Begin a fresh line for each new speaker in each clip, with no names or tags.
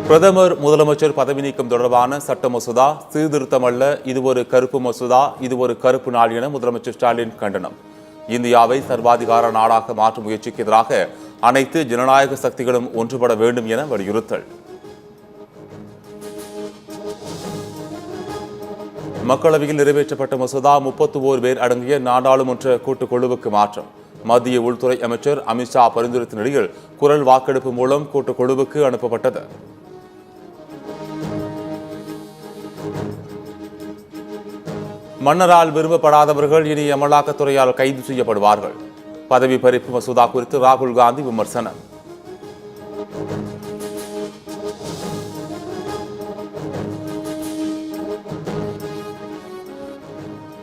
பிரதமர் முதலமைச்சர் பதவி நீக்கம் தொடர்பான சட்ட மசோதா சீர்திருத்தம் அல்ல, இது ஒரு கருப்பு மசோதா, இது ஒரு கருப்பு நாள் என முதலமைச்சர் ஸ்டாலின் கண்டனம். இந்தியாவை சர்வாதிகார நாடாக மாற்றும் முயற்சிக்கு எதிராக அனைத்து ஜனநாயக சக்திகளும் ஒன்றுபட வேண்டும் என வலியுறுத்தல். மக்களவையில் நிறைவேற்றப்பட்ட மசோதா 31 பேர் அடங்கிய நாடாளுமன்ற கூட்டுக்குழுவுக்கு மாற்றம். மத்திய உள்துறை அமைச்சர் அமித்ஷா பரிந்துரைத்த நிலையில் குரல் வாக்கெடுப்பு மூலம் கூட்டுக்குழுவுக்கு அனுப்பப்பட்டது. மன்னரால் விரும்பப்படாதவர்கள் இனி அமலாக்கத்துறையால் கைது செய்யப்படுவார்கள். பதவி பறிப்பு மசோதா குறித்து ராகுல் காந்தி விமர்சனம்.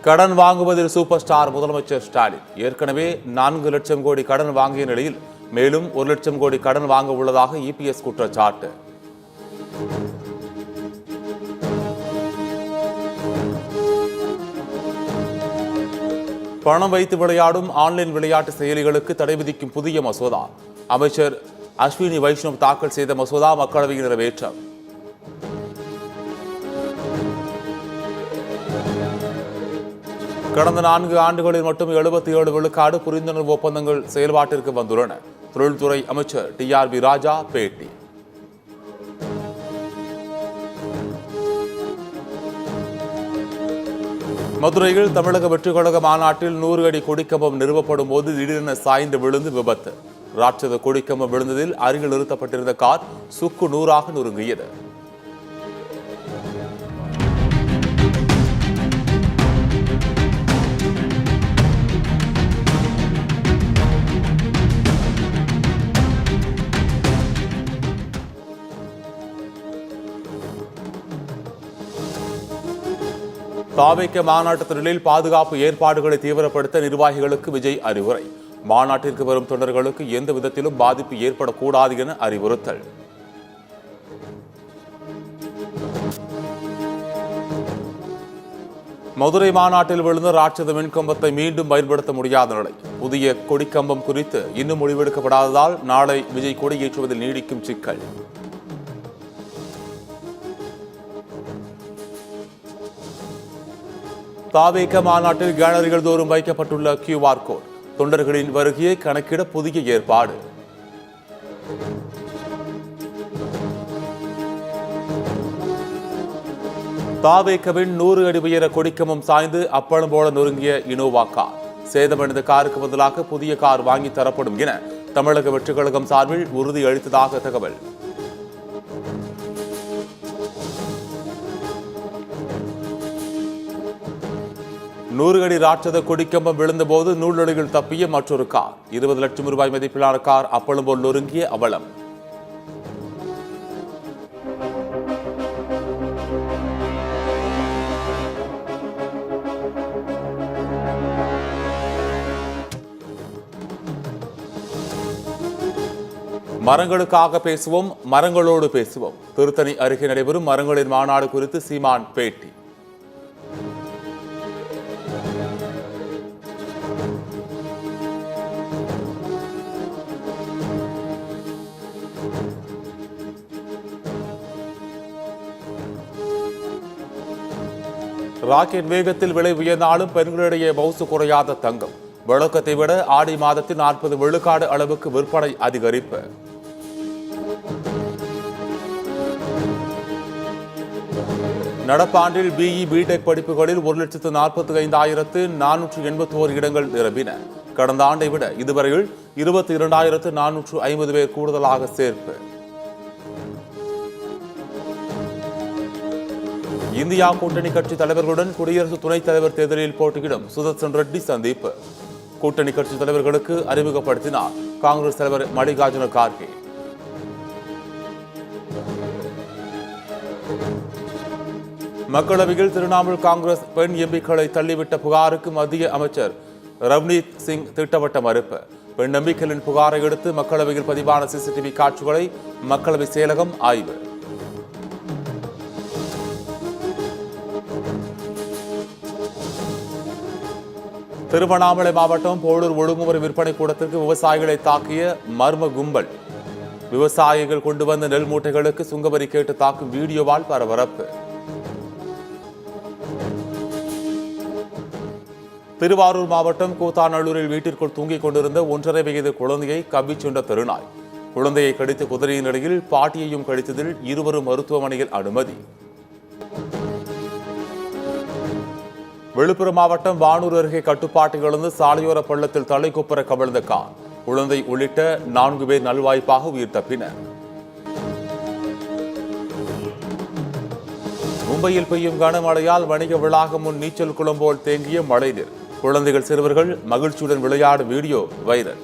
கடன் வாங்குவதில் சூப்பர் ஸ்டார் முதலமைச்சர் ஸ்டாலின். ஏற்கனவே 4 லட்சம் கோடி கடன் வாங்கிய நிலையில் மேலும் 1 லட்சம் கோடி கடன் வாங்க உள்ளதாக இபிஎஸ் குற்றச்சாட்டு. பணம் வைத்து விளையாடும் ஆன்லைன் விளையாட்டு செயலிகளுக்கு தடை விதிக்கும் புதிய மசோதா. அமைச்சர் அஸ்வினி வைஷ்ணவ் தாக்கல் செய்த மசோதா மக்களவையில் நிறைவேற்றம். கடந்த 4 ஆண்டுகளில் மட்டும் 77 விழுக்காடு புரிந்துணர்வு ஒப்பந்தங்கள் செயல்பாட்டிற்கு வந்துள்ளன. தொழில்துறை அமைச்சர் TRV ராஜா பேட்டி. மதுரையில் தமிழக வெற்றிக் கழக மாநாட்டில் 100 அடி கொடிக்கம்பம் நிறுவப்படும் போது திடீரென சாய்ந்து விழுந்து விபத்து. ராட்சத கொடிக்கம்பம் விழுந்ததில் அருகில் நிறுத்தப்பட்டிருந்த கார் சுக்கு நூறாக நொறுங்கியது. தாவேக மாநாட்டு திடலில் பாதுகாப்பு ஏற்பாடுகளை தீவிரப்படுத்த நிர்வாகிகளுக்கு விஜய் அறிவுரை. மாநாட்டிற்கு வரும் தொண்டர்களுக்கு எந்த விதத்திலும் பாதிப்பு ஏற்படக்கூடாது என அறிவுறுத்தல். மதுரை மாநாட்டில் விழுந்த ராட்சத மின்கம்பத்தை மீண்டும் பயன்படுத்த முடியாத நிலை. புதிய கொடிக்கம்பம் குறித்து இன்னும் முடிவெடுக்கப்படாததால் நாளை விஜய் கொடியேற்றுவதில் நீடிக்கும் சிக்கல். தாவேக மாநாட்டில் கேலரிகள் தோறும் வைக்கப்பட்டுள்ள QR கோட். தொண்டர்களின் வருகையை கணக்கிட புதிய ஏற்பாடு. தாவேகவின் 100 அடி உயர கொடிக்கம்பம் சாய்ந்து அப்பளம் போல நொறுங்கிய இனோவா கார். சேதமடைந்த காருக்கு பதிலாக புதிய கார் வாங்கி தரப்படும் என தமிழக வெற்றிக் கழகம் சார்பில் உறுதி அளித்ததாக தகவல். நூறு அடி ராட்சத கொடிக்கம்பம் விழுந்தபோது நூல்நடிகள் தப்பிய மற்றொரு கார். 20 லட்சம் ரூபாய் மதிப்பிலான கார் அப்பளம் போல் நொறுங்கிய அவலம். மரங்களுக்காக பேசுவோம், மரங்களோடு பேசுவோம். திருத்தணி அருகே நடைபெறும் மரங்களின் மாநாடு குறித்து சீமான் பேட்டி. ராக்கெட் வேகத்தில் விலை உயர்ந்தாலும் பெண்களிடையே மவுசு குறையாத தங்கம். வழக்கத்தை விட ஆடி மாதத்தில் 40 விழுக்காடு அளவுக்கு விற்பனை அதிகரிப்பு. நடப்பாண்டில் BE BTech படிப்புகளில் 1,45,481 இடங்கள் நிரம்பின. கடந்த ஆண்டை விட இதுவரையில் 22,450 பேர் கூடுதலாக சேர்ப்பு. இந்தியா கூட்டணி கட்சி தலைவர்களுடன் குடியரசு துணைத் தலைவர் தேர்தலில் போட்டியிடும் சுதர்சன் ரெட்டி சந்திப்பு. கூட்டணி கட்சி தலைவர்களுக்கு அறிமுகப்படுத்தினார் காங்கிரஸ் தலைவர் மல்லிகார்ஜுன கார்கே. மக்களவையில் திரிணாமுல் காங்கிரஸ் பெண் எம்பிக்களை தள்ளிவிட்ட புகாருக்கு மத்திய அமைச்சர் ரவ்னீத் சிங் திட்டவட்ட மறுப்பு. பெண் எம்பிக்களின் புகாரை அடுத்து மக்களவையில் பதிவான CCTV காட்சிகளை மக்களவை செயலகம் ஆய்வு. திருவண்ணாமலை மாவட்டம் போளூர் ஒழுங்குமுறை விற்பனை கூடத்திற்கு விவசாயிகளை தாக்கிய மர்ம கும்பல். விவசாயிகள் கொண்டு வந்த நெல் மூட்டைகளுக்கு சுங்கவரி கேட்டு தாக்கும் வீடியோவால் பரபரப்பு. திருவாரூர் மாவட்டம் கூத்தாநல்லூரில் வீட்டிற்குள் தூங்கிக் கொண்டிருந்த 1.5 வயது குழந்தையை கவ்விச் சென்ற தெருநாய். குழந்தையை கடித்து குதறிய நிலையில் பாட்டியையும் கடித்ததில் இருவரும் மருத்துவமனையில் அனுமதி. விழுப்புரம் மாவட்டம் வானூர் அருகே கட்டுப்பாட்டை இழந்து சாலையோர பள்ளத்தில் தலைக்குப்புற கவிழ்ந்த கார். குழந்தை உள்ளிட்ட 4 பேர் நல்வாய்ப்பாக உயிர் தப்பினர். மும்பையில் பெய்யும் கனமழையால் வணிக வளாகம் முன் நீச்சல் குளம் போல் தேங்கிய மழைநீர். குழந்தைகள் சிறுவர்கள் மகிழ்ச்சியுடன் விளையாடும் வீடியோ வைரல்.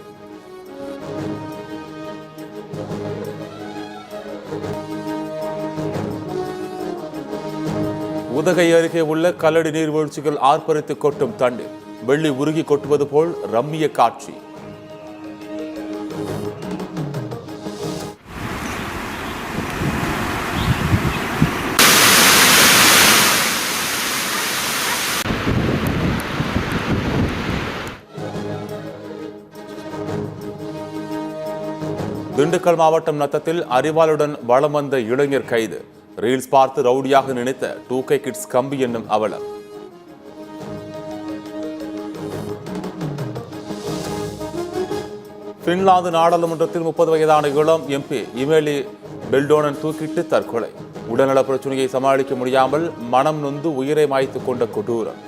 உதகை அருகே உள்ள கல்லடி நீர்வீழ்ச்சிகள் ஆர்ப்பரித்து கொட்டும் தண்ணீர். வெள்ளி உருகி கொட்டுவது போல் ரம்மிய காட்சி. திண்டுக்கல் மாவட்டம் நத்தத்தில் அறிவாளுடன் வலம் வந்த இளைஞர் கைது. ரீல்ஸ் பார்த்து ரவுடியாக நினைத்த 2K கிட்ஸ் கம்பி என்னும் அவலம். பின்லாந்து நாடாளுமன்றத்தில் 30 வயதான இளம் MP இமேலி பெல்டோனன் தூக்கிட்டு தற்கொலை. உடல்நல பிரச்சனையை சமாளிக்க முடியாமல் மனம் நொந்து உயிரை மாய்த்துக் கொண்ட கொடூரம்.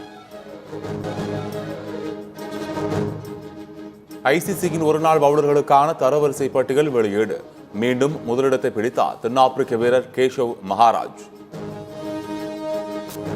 ICCயின் ஒருநாள் பவுலர்களுக்கான தரவரிசை பட்டியல் வெளியீடு. மீண்டும் முதலிடத்தை பிடித்தார் தென்னாப்பிரிக்க வீரர் கேஷவ் மகாராஜ்.